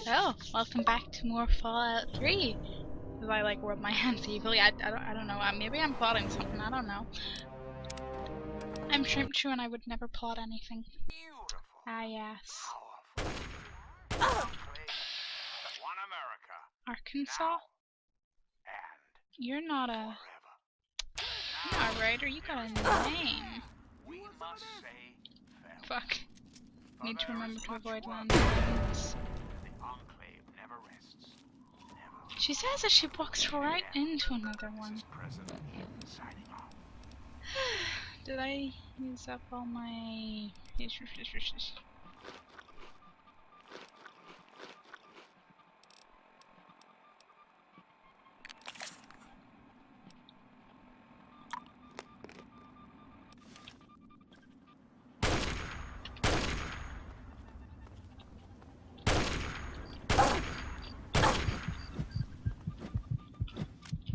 Oh, welcome back to more Fallout 3. Because I like rub my hands evilly. I don't know. Maybe I'm plotting something. I don't know. I'm Shrimpchu and I would never plot anything. Beautiful. Ah, yes. Powerful. One America. Arkansas? Now and You're not a... forever. You're not a writer. You got a name. We must say farewell. Fuck. For Need to there remember is to much avoid work. landmines. The Enclave never rests. Never. She says that she walks right into another one. This is President Eden signing off. Did I use up all my...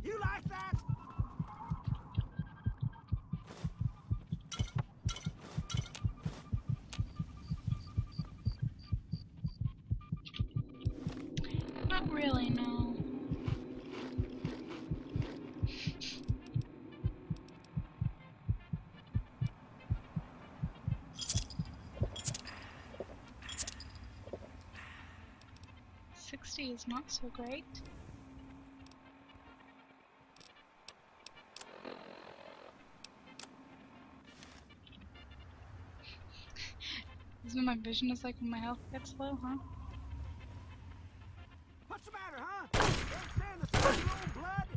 You like that? Not really, no. $60 is not so great. This is what my vision is like when my health gets low, huh? What's the matter, huh? Don't stand the sun in your own blood.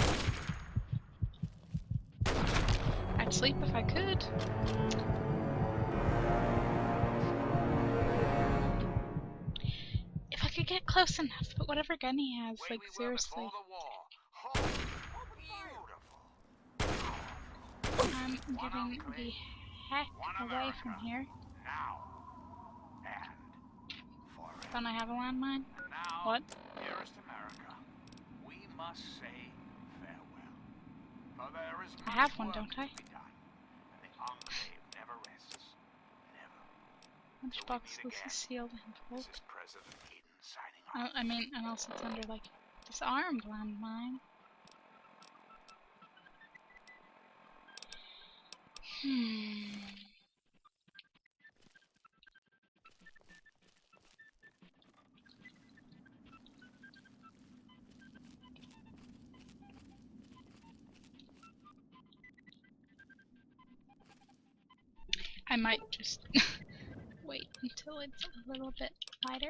I'd sleep if I could. If I could get close enough, but whatever gun he has, Way like, we were seriously. before the war. Home. Beautiful. I'm getting the heck away from here. Now and forever. Don't I have a landmine? Now, What? dearest America, we must say farewell. For there is I much have one, work don't I? to be done, and the Enclave never rests. Never. Which box was the sealed envelope? This is President Eden signing off. I mean, and also it's under, like, disarmed landmine. I might just wait until it's a little bit lighter.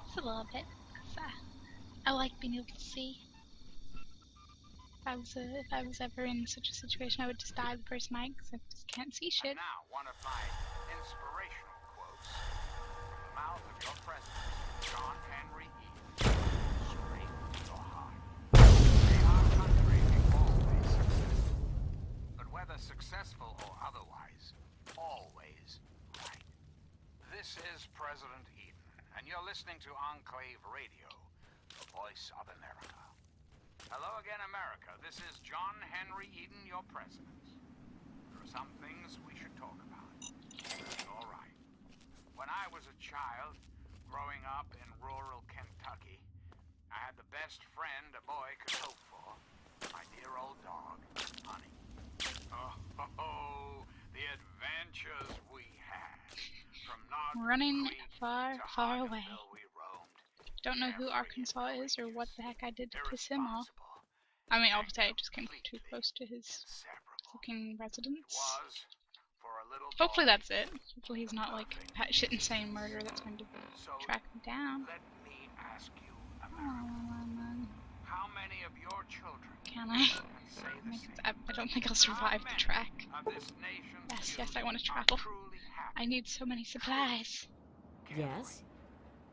Just a little bit, 'cause I like being able to see. If I was ever in such a situation, I would just die the first night because I just can't see shit. And now, one of my inspirational quotes from the mouth of your president, John Henry Eden, straight to your heart. May our country be always successful, but whether successful or otherwise, always right. This is President Eden, and you're listening to Enclave Radio, the voice of America. Hello again, America. This is John Henry Eden, your president. There are some things we should talk about. All right. When I was a child, growing up in rural Kentucky, I had the best friend a boy could hope for. My dear old dog, Honey. Oh, the adventures we had. From Running Creek far, to far away. Hardenville we roamed. Don't know who Arkansas is or what the heck I did to piss him off. I mean, obviously I just came too close to his fucking residence. Hopefully that's it. Hopefully he's not like batshit insane murder that's going to track me down. Let me ask you, Oh, how many of your children can I? say the same? I don't think I'll survive the track. Of this nation's Yes, I want to children travel. are truly happy? I need so many supplies. Yes?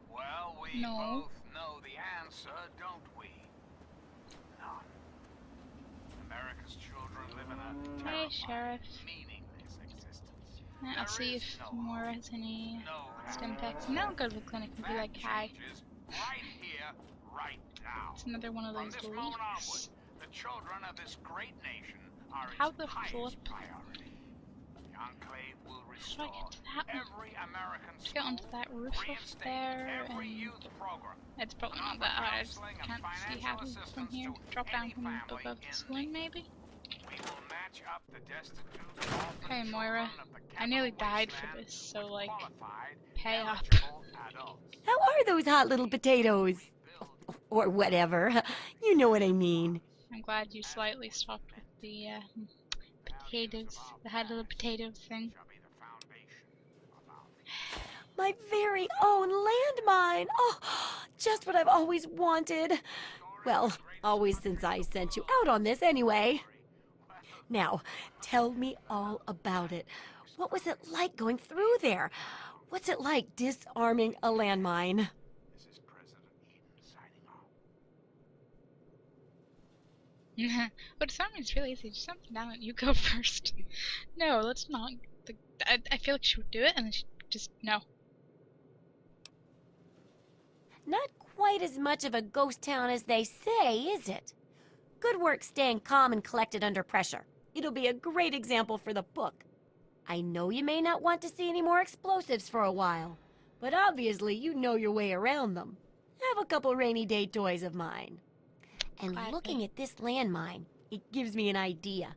Well, we No. both know the answer, don't we? None. America's children live in a Hey, terrifying, Sheriff. meaningless existence. I'll see if more has any stim packs. And then I'll go to the clinic and be like, hi. Changes right here, right now. It's another one of From those this moment leaks. onward, the children of this great nation are How its the highest flip? priority. The Enclave will How do I restore get to that one? every American To get onto school, that roof up reinstate there, every and youth program, it's probably and not offer that hard. I just counseling and can't see financial how from assistance here. to Drop down any from family above the in swing, need. maybe? We will match up the destitute orphan Okay, Moira. children of the I nearly capital died for wasteland this, so with like, qualified, pay up. eligible adults. How are those hot little potatoes? Build Or whatever. You know what I mean. I'm glad you slightly stopped with the potatoes, the hot little potato thing. shall be the foundation of our future. My very own landmine. Oh, just what I've always wanted. Well, always since I sent you out on this anyway. Now, tell me all about it. What was it like going through there? What's it like disarming a landmine? This is President Eden signing off. But disarming's really easy. Just something down and you go first. No, let's not. I feel like she would do it, and then she just no. Not quite as much of a ghost town as they say, is it? Good work staying calm and collected under pressure. It'll be a great example for the book. I know you may not want to see any more explosives for a while, but obviously you know your way around them. Have a couple rainy day toys of mine. And Gladly. looking at this landmine, it gives me an idea.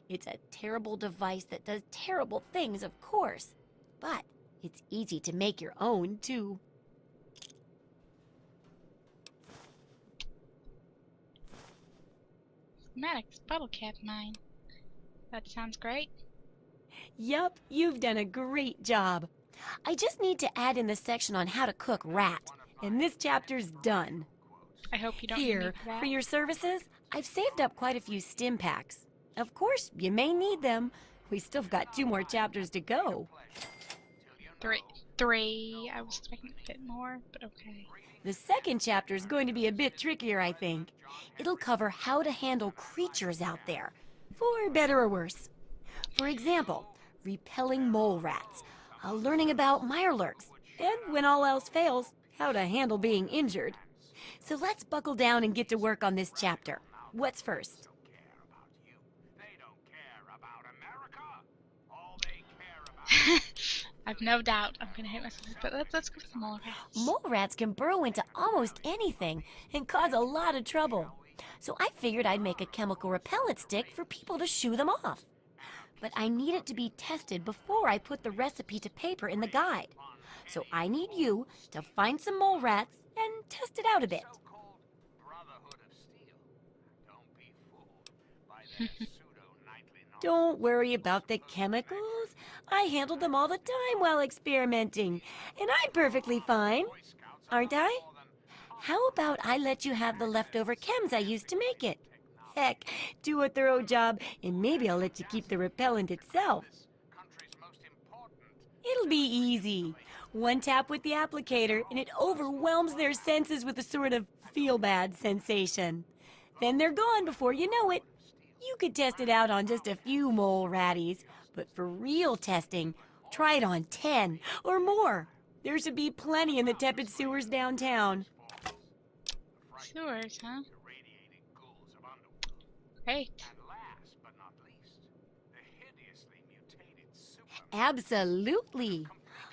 It's a terrible device that does terrible things, of course, but it's easy to make your own, too. Maddox bottle cap mine. That sounds great. Yup, you've done a great job. I just need to add in the section on how to cook rat, and this chapter's done. I hope you don't need Here, me for that. for your services, I've saved up quite a few stim packs. Of course, you may need them. We still got 2 more chapters to go. Three. I was expecting a bit more, but okay. The second chapter is going to be a bit trickier, I think. It'll cover how to handle creatures out there, for better or worse. For example, repelling mole rats, learning about mirelurks, and when all else fails, how to handle being injured. So let's buckle down and get to work on this chapter. What's first? They don't care about America. All they care about I've no doubt I'm gonna hit myself, but let's go for the mole rats. Mole rats can burrow into almost anything and cause a lot of trouble. So I figured I'd make a chemical repellent stick for people to shoo them off. But I need it to be tested before I put the recipe to paper in the guide. So I need you to find some mole rats and test it out a bit. so-called Brotherhood of Steel. Don't be fooled by their pseudo-nightly noise. Don't worry about the chemicals. I handled them all the time while experimenting, and I'm perfectly fine, aren't I? How about I let you have the leftover chems I used to make it? Heck, do a thorough job, and maybe I'll let you keep the repellent itself. Country's most important. It'll be easy. One tap with the applicator, and it overwhelms their senses with a sort of feel-bad sensation. Then they're gone before you know it. You could test it out on just a few mole ratties, but for real testing, try it on 10 or more. There should be plenty in the tepid sewers downtown. Sewers, huh? Irradiating ghouls of underworld. Great. And last but not least, the hideously mutated super. Absolutely.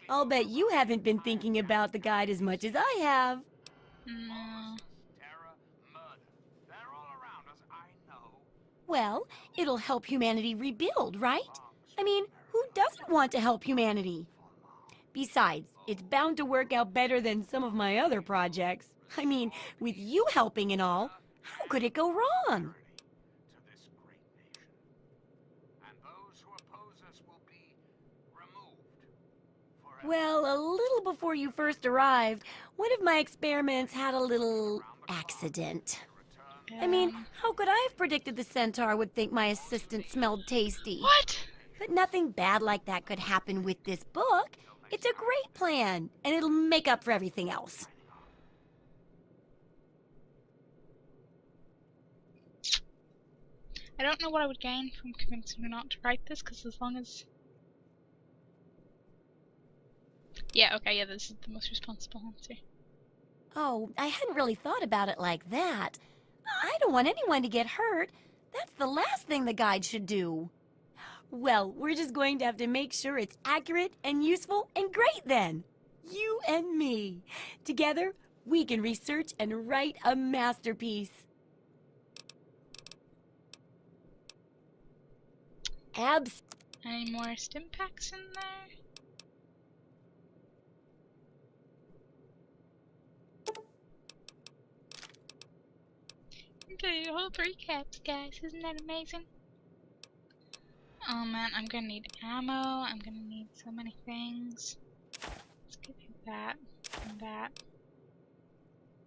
I'll bet you haven't been thinking about the guide as much as I have. No. Terror, murder. They're all around us, I know. Well, it'll help humanity rebuild, right? I mean, who doesn't want to help humanity? Besides, it's bound to work out better than some of my other projects. I mean, with you helping and all, how could it go wrong? To this great nation. And those who oppose us will be removed forever. Well, a little before you first arrived, one of my experiments had a little accident. I mean, how could I have predicted the centaur would think my assistant smelled tasty? What? But nothing bad like that could happen with this book. It's a great plan, and it'll make up for everything else. I don't know what I would gain from convincing her not to write this, because as long as... Yeah, okay, yeah, this is the most responsible answer. Oh, I hadn't really thought about it like that. I don't want anyone to get hurt. That's the last thing the guide should do. Well, we're just going to have to make sure it's accurate and useful and great then. You and me. Together, we can research and write a masterpiece. Any more stim packs in there? The whole 3 caps, guys. Isn't that amazing? Oh man, I'm gonna need ammo. I'm gonna need so many things. Let's give you that and that.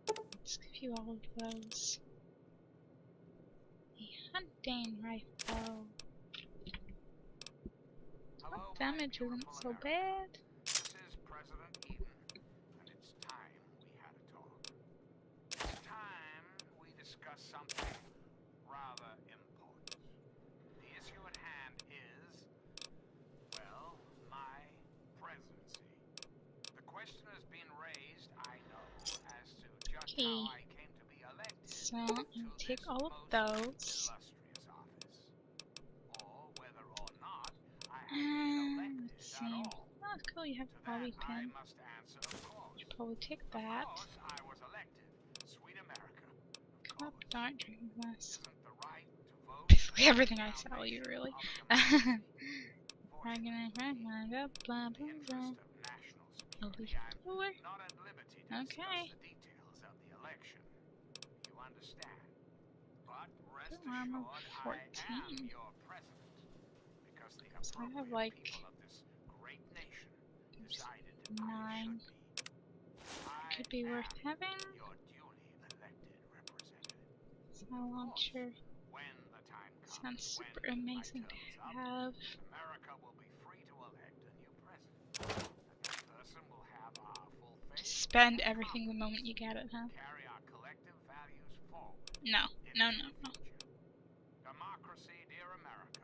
Let's give you all of those. The hunting rifle. Hello, my Damage isn't beautiful so America. bad. This is President Eden, and it's time we had a talk. It's time we discuss something rather important. The issue at hand is, well, my presidency. The question has been raised, I know, as to just how I came to be elected So I'm gonna to take this all of most those. illustrious office, or whether or not I have been Let's elected see. at all. Oh, cool, you have To a that, bobby I pin. must answer, of course. Should probably take Of that. course, I was elected. Sweet America. Come up, don't drink this. Isn't the right to vote Basically everything I sell you, really. Fortunately, I'm gonna write mine up, blah in the blah interest blah. of national I'll be security, cooler. I'm not at liberty to Okay. discuss the details of the election. You understand? But rest Full armor assured, I am 14. your president because the So I have appropriate like people of this great nation there's decided I 9. should be. I Could be worth am having. your duly elected representative. So launcher When the time comes, sounds super when my amazing to term's up, have. America will be free to elect a new president. And that person will have our full faith Just spend everything the moment you get it, huh? and carry our collective values forward No, no, no, no. into the future. Democracy, dear America.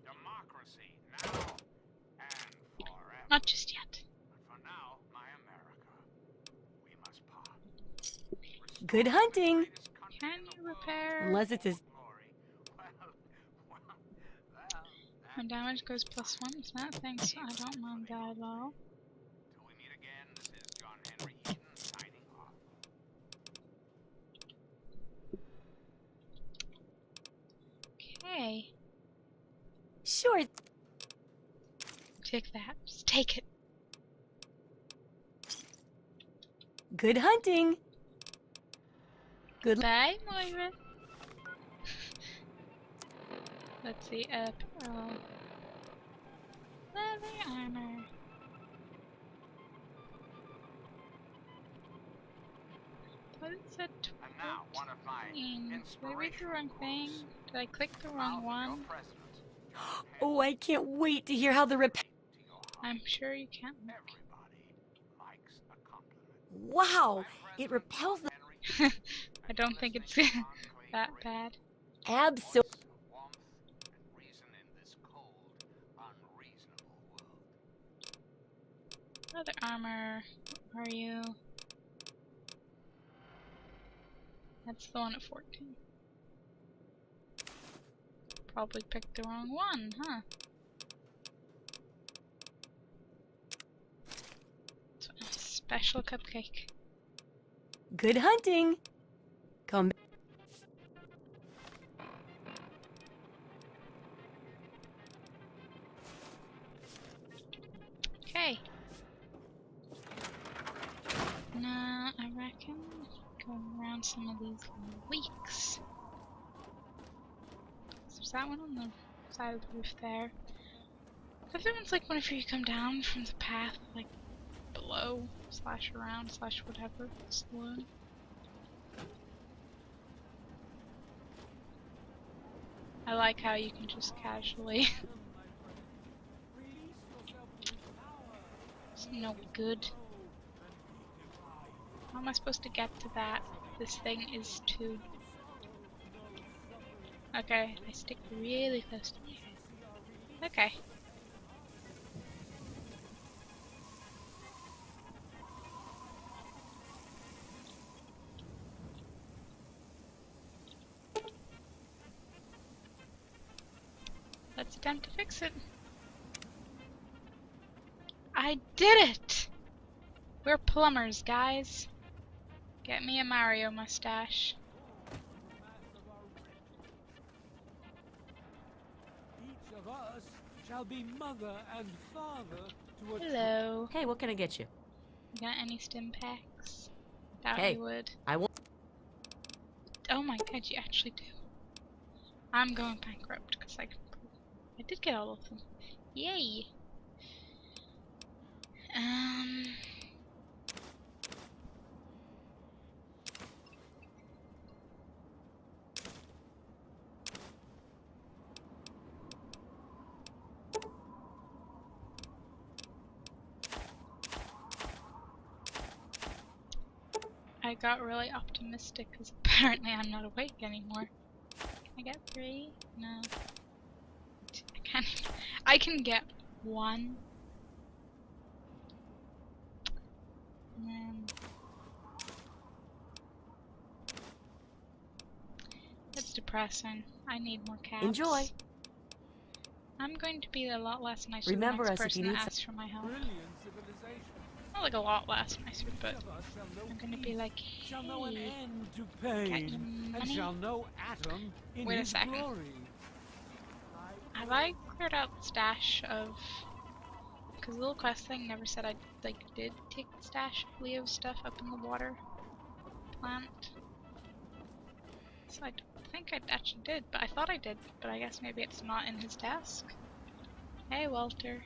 Democracy now and forever. Not just yet. But for now, my America, we must part. Good hunting. Can you repair? Unless it's as... My damage goes +1, is that? Thanks, I don't mind that at all. Till we meet again, this is John Henry Eden signing off. Okay. Sure. Take that. Just take it. Good hunting. Good... Bye, Moira. Let's see, pearl. Leather armor. What is it? And now, one of my Did I read the wrong thing? quotes. Did I click the wrong one? Oh, I can't wait to hear how the I'm sure you can't. Everybody likes a compliment. Wow, it repels the... I don't think it's that bad. Absolutely. Warmth and reason in this cold, unreasonable world. Leather armor. Where are you? That's the one at 14. Probably picked the wrong one, huh? So, special cupcake. Good hunting. Come back. Okay. Now, I reckon going around some of these leaks. So there's that one on the side of the roof there. The other one's like whenever you come down from the path, like below, slash around, slash whatever, saloon. I like how you can just casually. It's no good. How am I supposed to get to that? This thing is too... Okay, I stick really close to me. Okay. Let's attempt to fix it. I did it! We're plumbers, guys. Get me a Mario mustache. Each of us shall be mother and father to a Hello. Hey, what can I get you? You got any stim packs? Doubt Hey. you would. I won't. Oh my god, you actually do. I'm going bankrupt because I did get all of them. Yay! I got really optimistic because apparently I'm not awake anymore. Can I get 3? No. I can't even. I can get 1. That's depressing. I need more caps. Enjoy. I'm going to be a lot less nicer Remember to the next us if you person need that asks for my help. brilliant civilization. Not like a lot less nicer, but Each of us shall know I'm gonna peace, be like, shall know an hey, end to got your pain, and money? shall know Atom in Wait a his second. glory. Have I cleared out the stash of... Because the little quest thing never said I, did take the stash of Leo's stuff up in the water plant. So I don't think I actually did, but I thought I did, but I guess maybe it's not in his desk. Hey, Walter.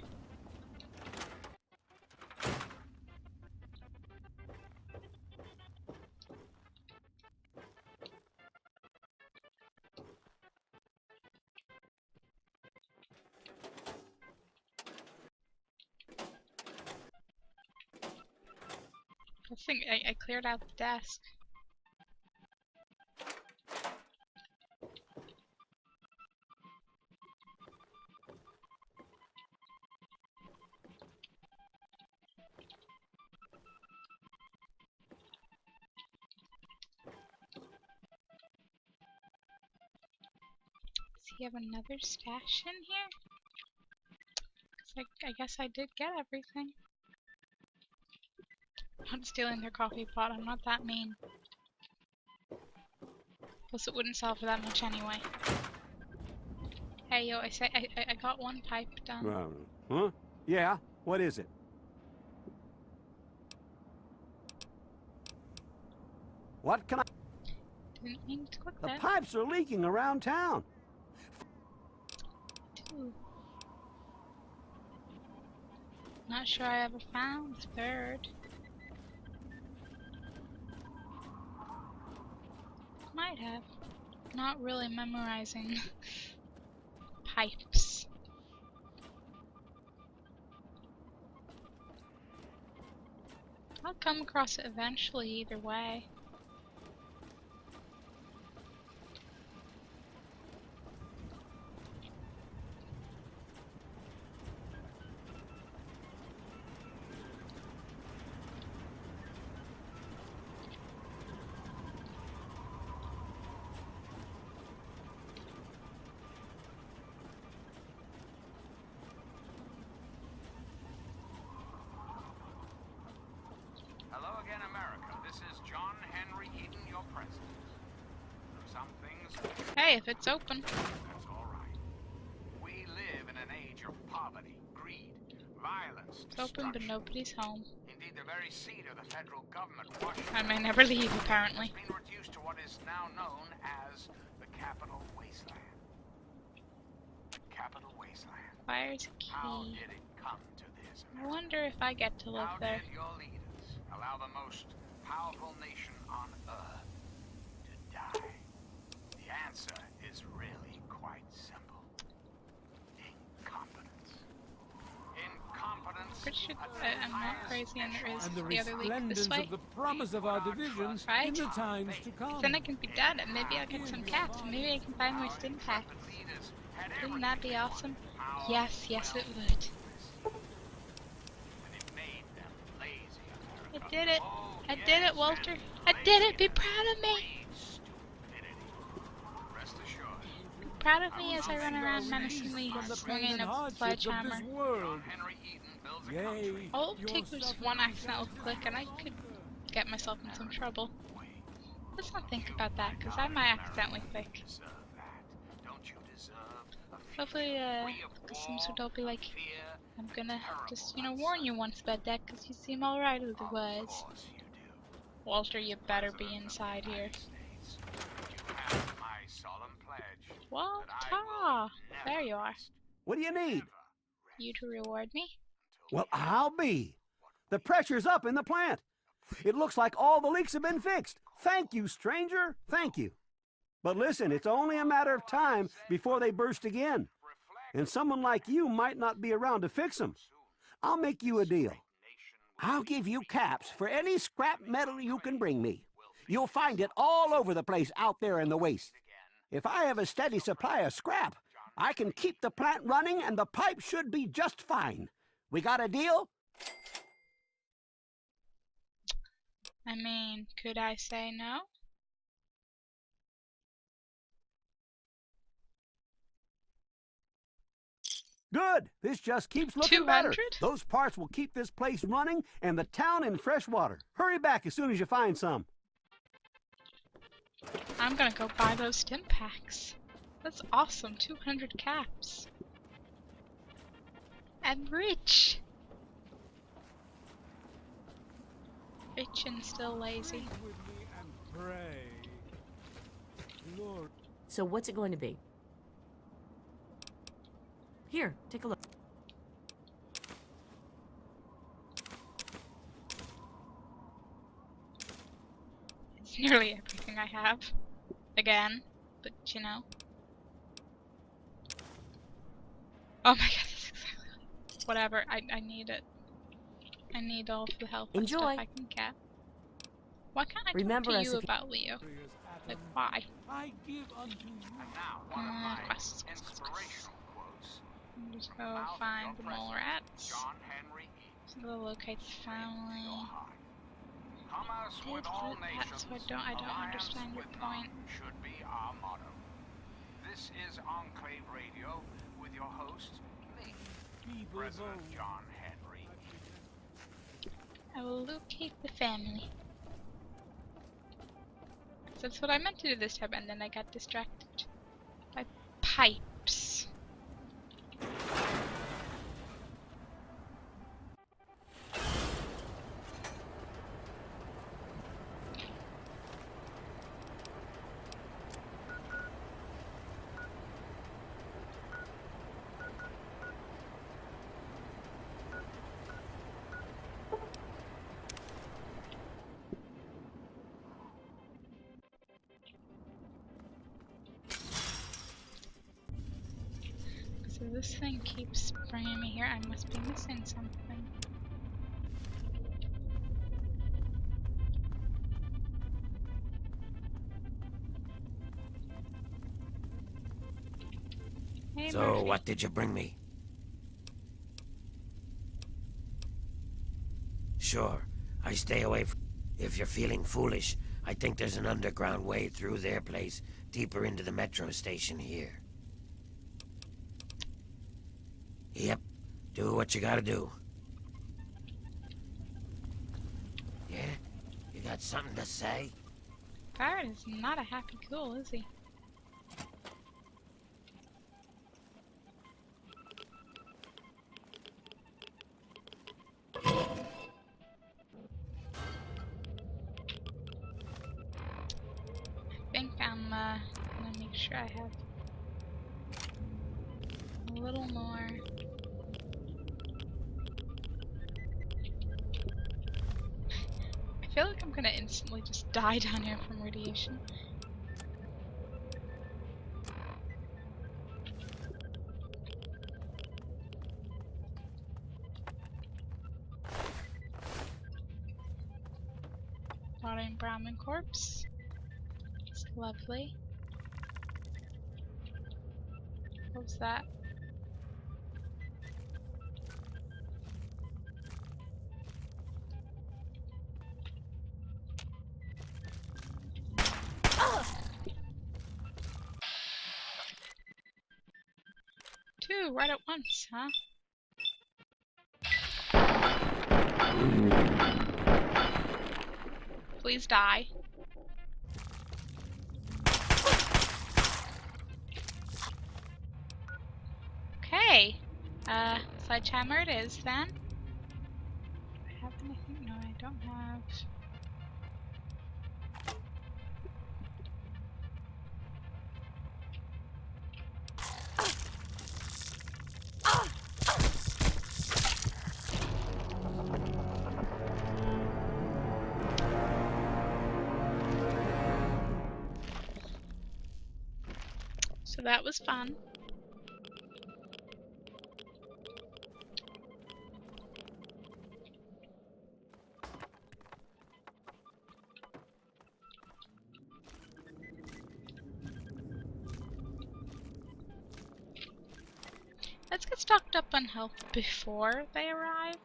I think I cleared out the desk. Does he have another stash in here? 'Cause I guess I did get everything. I'm not stealing their coffee pot, I'm not that mean. Plus it wouldn't sell for that much anyway. Hey yo, I got 1 pipe done. Huh? Yeah? What is it? What can I... Didn't mean to click The that. pipes are leaking around town. Two. Not sure I ever found the 3rd. Might have. Not really memorizing pipes. I'll come across it eventually either way. Hello again, America. This is John Henry Eden, your president. Some things, Hey, if it's open. that's all right. We live in an age of poverty, greed, violence, It's open, but destruction. nobody's home. Indeed, the very seat of the federal government, Washington, I may never leave, apparently. has been reduced to what is now known as the Capital Wasteland. Capital Wasteland. Where's a How key? did it come to this? I wonder if I get to live How there. did your leaders allow the most powerful nation on Earth to die? The answer is really quite simple. Incompetence. Incompetence. Pretty sure at the I'm not highest crazy and there is And the the other league this resplendence way. of the promise of our division Right? in the times to come. Then I can be done and maybe I'll get some caps and maybe I can buy more stim packs. Wouldn't that be awesome? Yes, yes it would. I did it. I did it, Walter. I did it. Be proud of me. Rest assured, Be proud of me as I run around menacingly swinging a sledgehammer? World. Henry Eaton builds a Yea, country. All it would your take was suffering one accidental shall click and I could get myself in some trouble. Let's not think about that, because I might accidentally click. Deserve that. Don't you deserve a Hopefully, free of the Sims war, don't be like, fear? I'm gonna just, warn you once about that, because you seem alright otherwise. Of course you do. Walter, you better be inside here. States. You have my solemn pledge that I Walter! will There never you are. rest, What do you need? You to reward me? Well, I'll be. The pressure's up in the plant. It looks like all the leaks have been fixed. Thank you, stranger. Thank you. But listen, it's only a matter of time before they burst again. And someone like you might not be around to fix them. I'll make you a deal. I'll give you caps for any scrap metal you can bring me. You'll find it all over the place out there in the waste. If I have a steady supply of scrap, I can keep the plant running and the pipe should be just fine. We got a deal? I mean, could I say no? Good. This just keeps looking better. 200? Those parts will keep this place running and the town in fresh water. Hurry back as soon as you find some. I'm gonna go buy those stim packs. That's awesome, 200 caps. I'm rich! Rich and still lazy. Plead with me and pray. Lord, So what's it going to be? Here, take a look. It's nearly everything I have. Again, but you know. Oh my god, that's exactly like whatever, I need it. I need all of the help and stuff Enjoy. I can get. Why can't I Remember talk to us you if you- about Leo? prayers Like, Adam, why? I give unto you. And now, one of my quests. inspirational quotes. Just go find the mole rats. John Henry Eaton. Go locate the family. Commerce Did with all flip that, nations, so I don't alliance understand your with point. none should be our motto. This is Enclave Radio with your host, me, People President vote. John Henry. I will locate the family. So that's what I meant to do this time, and then I got distracted by pipes. So this thing keeps bringing me here. I must be missing something. Hey, So, Murphy. what did you bring me? Sure, I stay away from... If you're feeling foolish, I think there's an underground way through their place, deeper into the metro station here. Yep, do what you gotta do. Yeah? You got something to say? Barrett is not a happy ghoul, is he? I think I'm gonna make sure I have a little more. I feel like I'm gonna instantly just die down here from radiation. Rotting Brahmin corpse. It's lovely. What was that? Two right at once, huh? Please die. Okay. Sledgehammer it is then. Do I have anything? No, I don't have. So that was fun. Let's get stocked up on health before they arrive.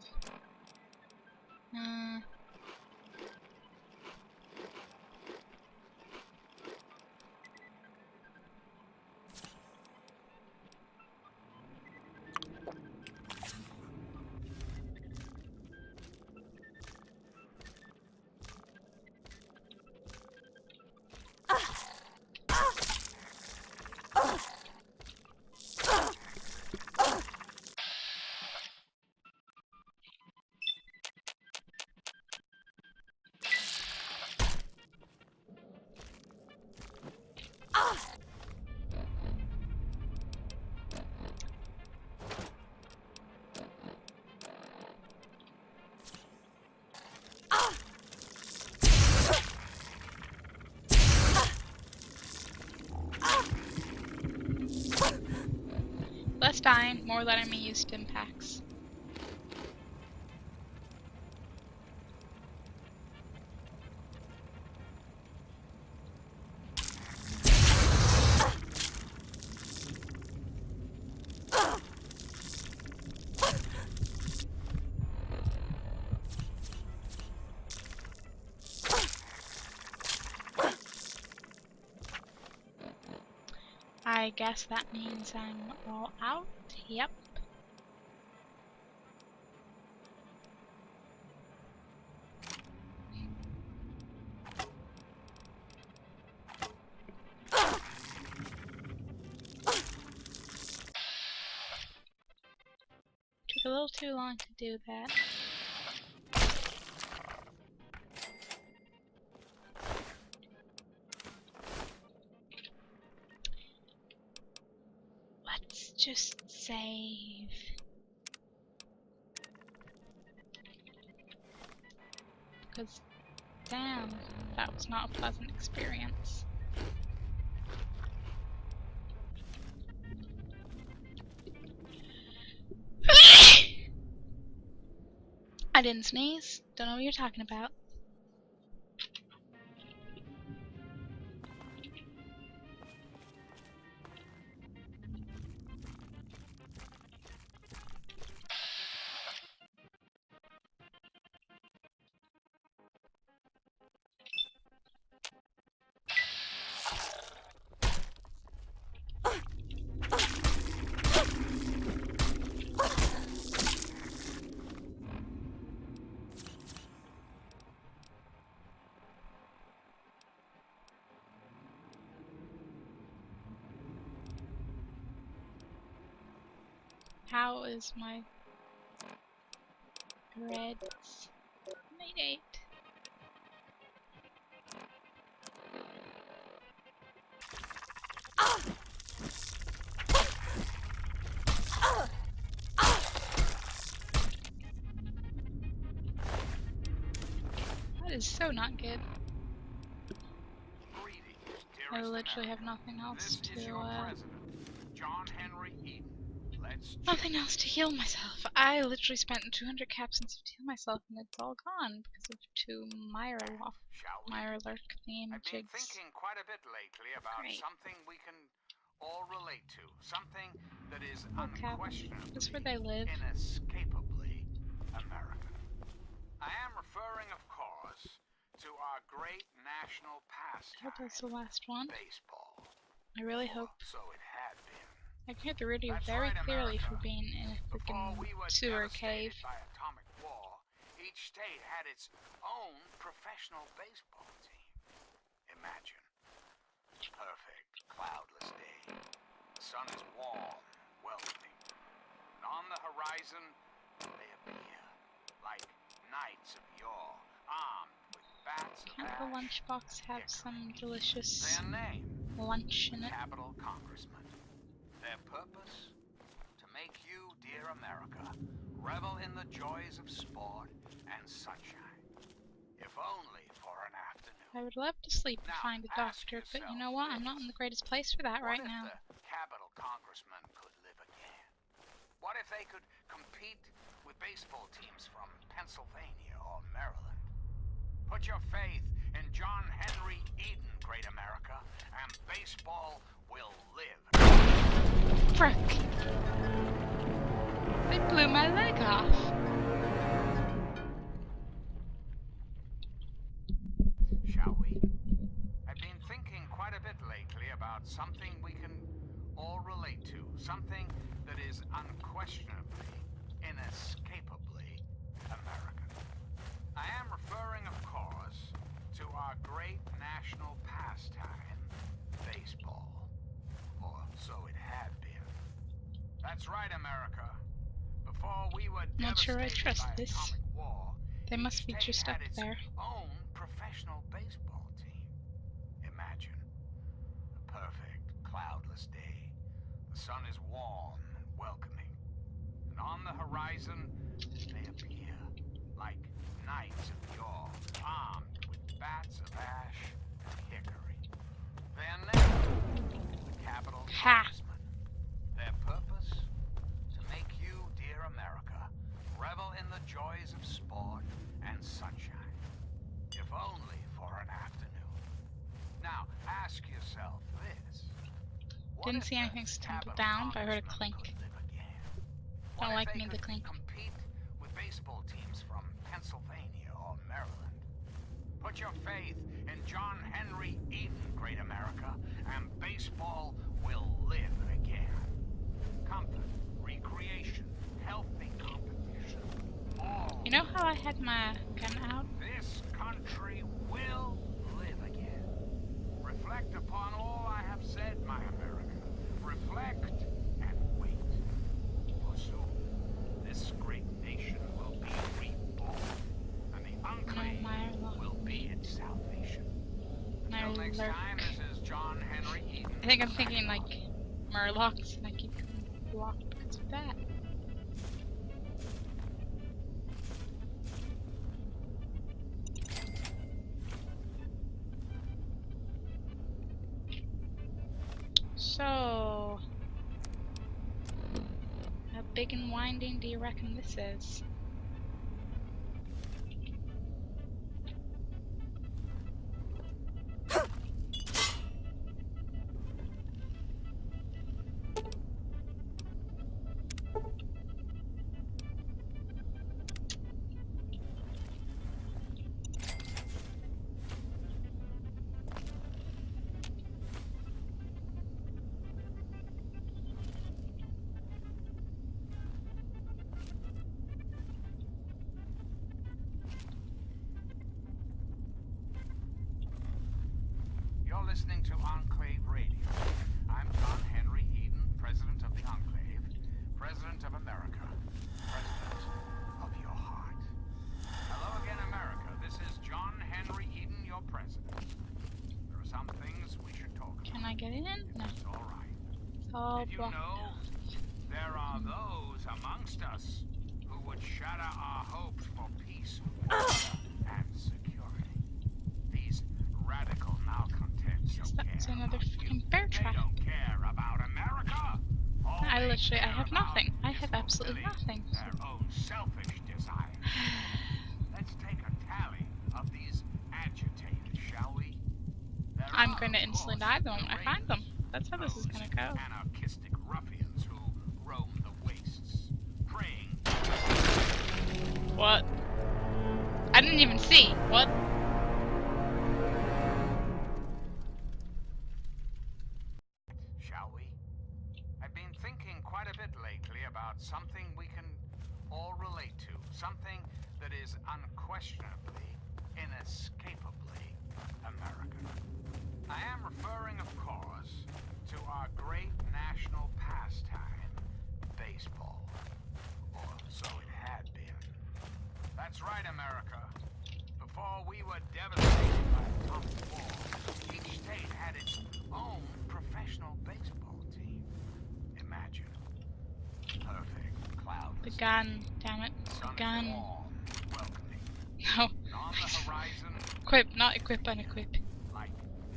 Less dying, more letting me use stim packs. I guess that means I'm all out. Yep. Took a little too long to do that. Let's just save. Because, damn, that was not a pleasant experience. I didn't sneeze. Don't know what you're talking about. How is my reds? Night 8. That is so not good. I literally have nothing else to nothing else to heal myself. I literally spent 200 capsules to heal myself and it's all gone because of 2 Mirelurk theme I've been jigs. thinking quite a bit lately about something we can all relate to. Something that is unquestionably, This is where they live. inescapably American. I am referring, of course, to our great national pastime, That was the last one. baseball. I really hope So it had been. I can hear the radio That's very right, clearly America. for being in a Before freaking we were sewer devastated cave. by atomic war, each state had its own professional baseball team. Imagine. Perfect, cloudless day. The sun is warm, welcoming. And on the horizon, they appear like knights of yore, armed with bats of Can't the ash. lunchbox have some delicious Their name, lunch in it? Capital Congressman. Their purpose? To make you, dear America, revel in the joys of sport and sunshine. If only for an afternoon. I would love to sleep and Now, find a ask doctor, but you yourself know what? I'm not in the greatest place for that right What if now. the Capital Congressman could live again? What if they could compete with baseball teams from Pennsylvania or Maryland? Put your faith in John Henry Eden, great America, and baseball will live. Frick! They blew my leg off. Shall we? I've been thinking quite a bit lately about something we can all relate to. Something that is unquestionably, inescapably American. I am referring, of course, to our great national pastime, baseball. Or so it had been. That's right, America. Before we were Not sure I devastated trust by this. atomic war, They must each be state just had up its there. own professional baseball team. Imagine a perfect, cloudless day. The sun is warm and welcoming. And on the horizon, they appear like knights of yore, armed with bats of ash and hickory. Their name, the Capital Ha! Congressman. Their purpose, to make you, dear America, revel in the joys of sport and sunshine. If only for an afternoon. Now, ask yourself this. What Didn't if see the anything stumble Capital down, but I heard a Congressman clink. could live again? Don't What if like they me, the could clink. compete with baseball teams from Pennsylvania or Maryland? Put your faith in John Henry Eden, great America, and baseball will live again. Comfort, recreation, healthy competition. All You know how I had my gun out? this country will live again. Reflect upon all I have said, my America. Reflect and wait. For soon, this great nation will be reborn, and the enclave will be its salvation. My Until next lurk. time, this is John Henry Eden. I think I'm thinking like Murlocs, and I keep getting blocked because of that. So, how big and winding do you reckon this is? You're listening to Enclave Radio. I'm John Henry Eden, President of the Enclave, President of America, President of your heart. Hello again, America. This is John Henry Eden, your President. There are some things we should talk about. Can I get in? No. It's all right. It's all Did you blocked know off. there are those amongst us who would shatter our hopes for peace, order, and security? These radical malcontents don't That's care another about you. fucking bear They trap. don't care about America. All I they literally, I care have about nothing. I is have absolutely fulfilling nothing. Their own selfish desires. Let's take a tally of these agitators, shall we? There I'm are, going to of instantly course, die the moment the I find them. raiders, That's how this is those going to go. anarchistic ruffians who roam the wastes, preying. What? I didn't even see. What? Shall we? I've been thinking quite a bit lately about something we can all relate to. Something that is unquestionably, inescapably American. I am referring, of course, to our great national pastime, baseball. Or so it had been. That's right, America. Before we were devastated by atomic war, each state had its own professional baseball team. Imagine. Perfect, cloudless. The gun, damn it. The gun. Warm, welcoming. No. And on the horizon, Equip, not equip, unequip. like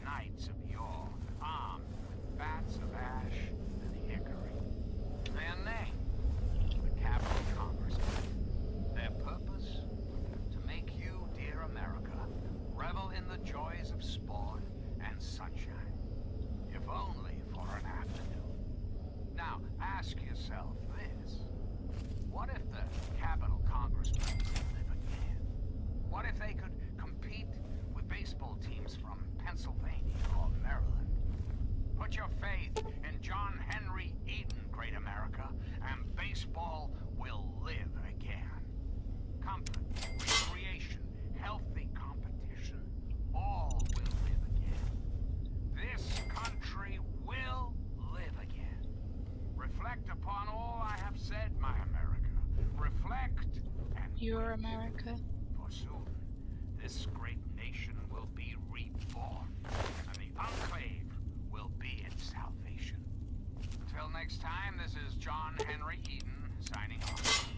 knights of yore, armed with bats of ash and hickory. Their name, the Capital Congressmen. Their purpose, to make you, dear America, revel in the joys of sport and sunshine, if only for an afternoon. Now, ask yourself this. What if the Capital Congressmen could live again? What if they could compete with baseball teams from Pennsylvania or Maryland? Put your faith in John Henry Eden, great America, and baseball will live again. Comfort, recreation, healthy competition, all will live again. This country will live again. Reflect upon all I have said, my America. Reflect and Your America. for soon, this great nation will be reborn, and the Enclave will be its salvation. Until next time, this is John Henry Eden, signing off.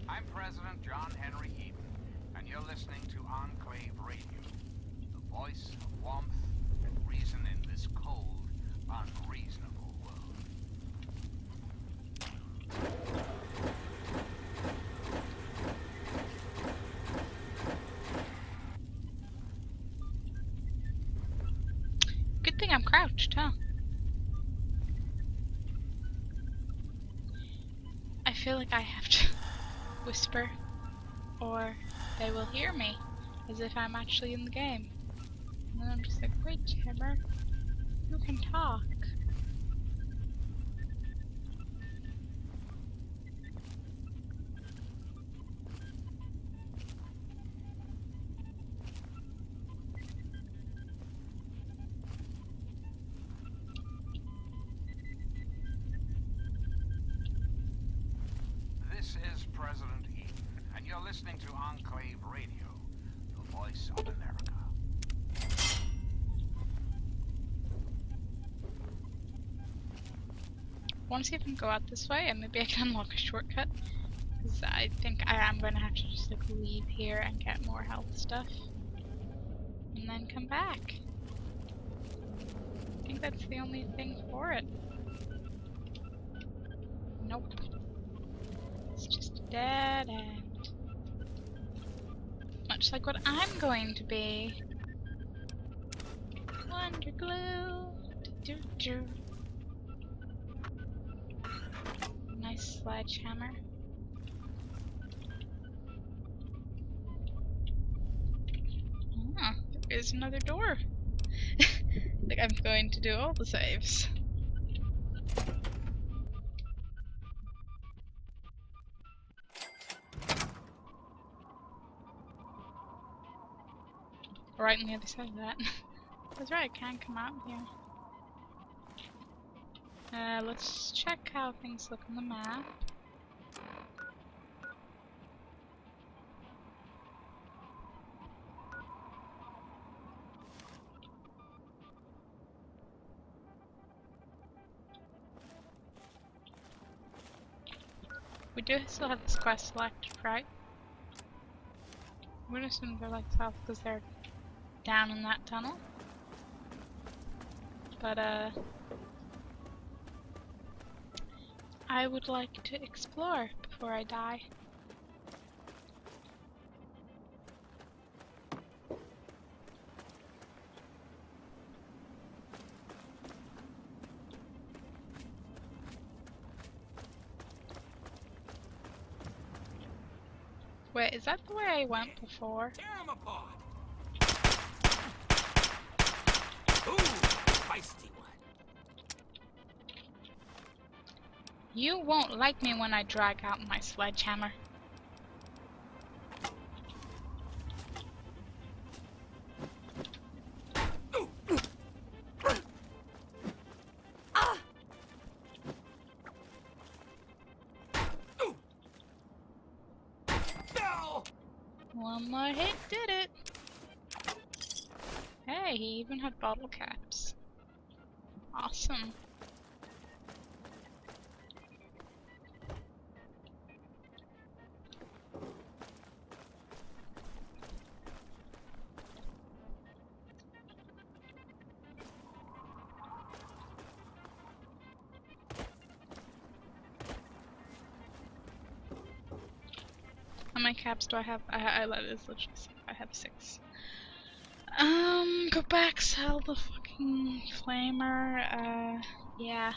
I'm President John Henry Eden, and you're listening to Enclave Radio, the voice of warmth and reason in this cold, unreasonable world. Good thing I'm crouched, huh? I feel like I have to whisper, or they will hear me, as if I'm actually in the game. And then I'm just like, wait, Hammer, you can talk. This is President Eden, and you're listening to Enclave Radio, the voice of America. I want to see if I can go out this way, and maybe I can unlock a shortcut. Because I think I am going to have to just like leave here and get more health stuff. And then come back. I think that's the only thing for it. Nope. It's just a dead end. Much like what I'm going to be. Wonder glue. Do do do. Nice sledgehammer. Ah, there is another door. I think I'm going to do all the saves. Right on the other side of that. That's right, I can come out here. Let's check how things look on the map. We do still have this quest selected, right? I'm gonna assume they're like south because they're down in that tunnel. But I would like to explore before I die. Wait, is that the way I went before? Tear 'em apart. Ooh, feisty one. You won't like me when I drag out my sledgehammer. No! One more hit did it. Hey, he even had bottle caps. Awesome. How many caps do I have? I let it literally say I have 6. Go back, sell the fucking flamer. Yeah.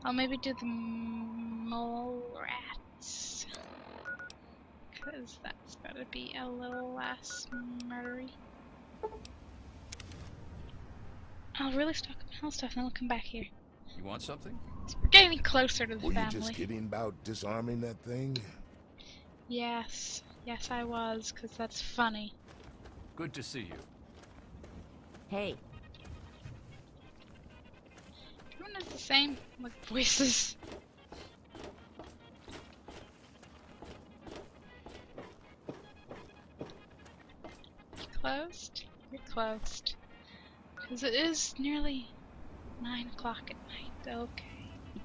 I'll maybe do the mole rats. Cause that's gotta be a little less murdery. I'll really stock up on health stuff and then we'll come back here. You want something? We're getting closer to the Were you family. just kidding about disarming that thing? Yes. Yes, I was, cause that's funny. Good to see you. Hey, Everyone has the same, like, voices. Closed? You're closed. Because it is nearly 9 o'clock at night. Okay.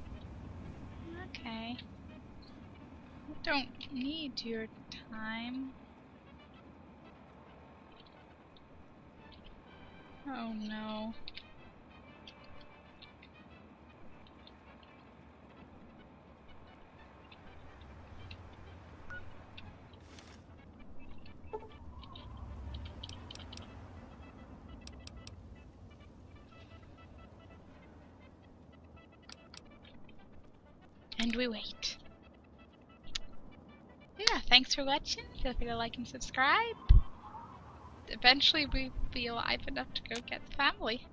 Okay. I don't need your time. Oh no. And we wait. Yeah, thanks for watching. Feel free to like and subscribe. Eventually we'll be alive enough to go get the family.